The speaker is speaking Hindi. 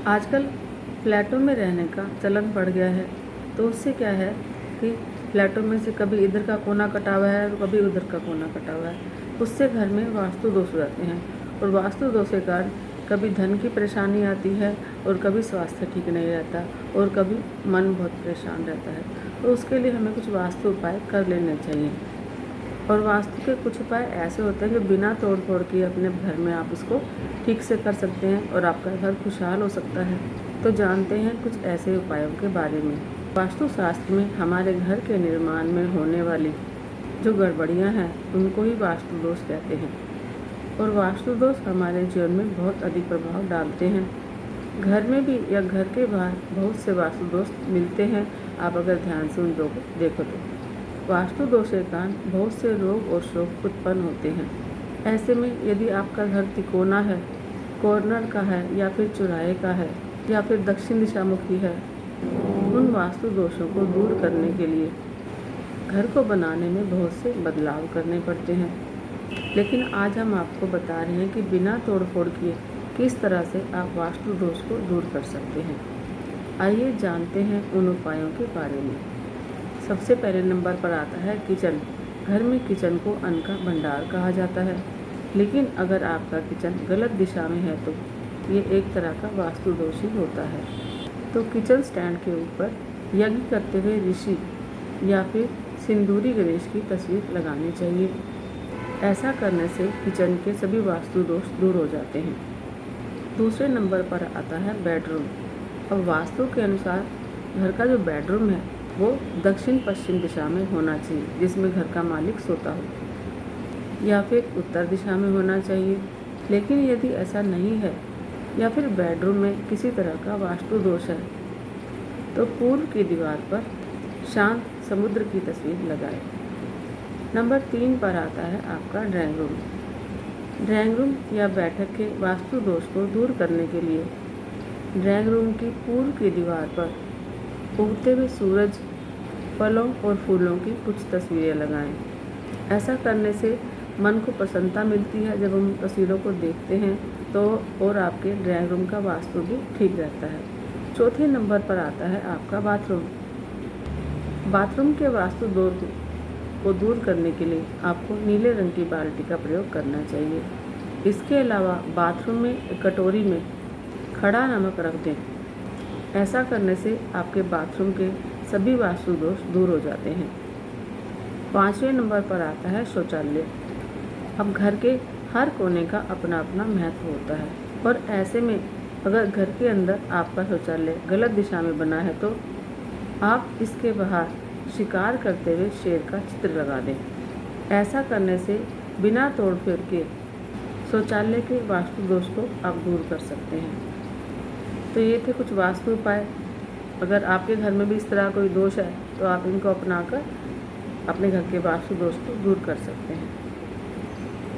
आजकल फ्लैटों में रहने का चलन बढ़ गया है। तो उससे क्या है कि फ्लैटों में से कभी इधर का कोना कटा हुआ है और कभी उधर का कोना कटा हुआ है। उससे घर में वास्तु दोष हो जाते हैं और वास्तु दोष के कारण कभी धन की परेशानी आती है और कभी स्वास्थ्य ठीक नहीं रहता और कभी मन बहुत परेशान रहता है। तो उसके लिए हमें कुछ वास्तु उपाय कर लेने चाहिए। और वास्तु के कुछ उपाय ऐसे होते हैं कि बिना तोड़ फोड़ के अपने घर में आप उसको ठीक से कर सकते हैं और आपका घर खुशहाल हो सकता है। तो जानते हैं कुछ ऐसे उपायों के बारे में। वास्तु शास्त्र में हमारे घर के निर्माण में होने वाली जो गड़बड़ियां हैं उनको ही वास्तु दोष कहते हैं और वास्तु दोष हमारे जीवन में बहुत अधिक प्रभाव डालते हैं। घर में भी या घर के बाहर बहुत से वास्तु दोष मिलते हैं। आप अगर ध्यान से उन लोगों को देखो तो वास्तु दोष के कारण बहुत से रोग और शोक उत्पन्न होते हैं। ऐसे में यदि आपका घर तिकोना है, कॉर्नर का है या फिर चौराहे का है या फिर दक्षिण दिशामुखी है, उन वास्तु दोषों को दूर करने के लिए घर को बनाने में बहुत से बदलाव करने पड़ते हैं। लेकिन आज हम आपको बता रहे हैं कि बिना तोड़ फोड़ किए किस तरह से आप वास्तु दोष को दूर कर सकते हैं। आइए जानते हैं उन उपायों के बारे में। सबसे पहले नंबर पर आता है किचन। घर में किचन को अन्न का भंडार कहा जाता है, लेकिन अगर आपका किचन गलत दिशा में है तो ये एक तरह का वास्तु दोष ही होता है। तो किचन स्टैंड के ऊपर यज्ञ करते हुए ऋषि या फिर सिंदूरी गणेश की तस्वीर लगानी चाहिए। ऐसा करने से किचन के सभी वास्तु दोष दूर हो जाते हैं। दूसरे नंबर पर आता है बेडरूम। अब वास्तु के अनुसार घर का जो बेडरूम है वो दक्षिण पश्चिम दिशा में होना चाहिए, जिसमें घर का मालिक सोता हो, या फिर उत्तर दिशा में होना चाहिए। लेकिन यदि ऐसा नहीं है या फिर बेडरूम में किसी तरह का वास्तु दोष है तो पूर्व की दीवार पर शांत समुद्र की तस्वीर लगाएं। नंबर 3 पर आता है आपका ड्राइंग रूम। ड्राइंग रूम या बैठक के वास्तु दोष को दूर करने के लिए ड्राइंग रूम की पूर्व की दीवार पर उगते हुए सूरज, फलों और फूलों की कुछ तस्वीरें लगाएं। ऐसा करने से मन को प्रसन्नता मिलती है जब हम तस्वीरों को देखते हैं तो, और आपके ड्राइंग रूम का वास्तु भी ठीक रहता है। चौथे नंबर पर आता है आपका बाथरूम। बाथरूम के वास्तु दोष को दूर करने के लिए आपको नीले रंग की बाल्टी का प्रयोग करना चाहिए। इसके अलावा बाथरूम में एक कटोरी में खड़ा नमक रख दें। ऐसा करने से आपके बाथरूम के सभी वास्तु दोष दूर हो जाते हैं। 5वें नंबर पर आता है शौचालय। अब घर के हर कोने का अपना अपना महत्व होता है और ऐसे में अगर घर के अंदर आपका शौचालय गलत दिशा में बना है तो आप इसके बाहर शिकार करते हुए शेर का चित्र लगा दें। ऐसा करने से बिना तोड़ फोड़ के शौचालय के वास्तु दोष को आप दूर कर सकते हैं। तो ये थे कुछ वास्तु उपाय। अगर आपके घर में भी इस तरह कोई दोष है तो आप इनको अपनाकर अपने घर के वास्तु दोष को दूर कर सकते हैं।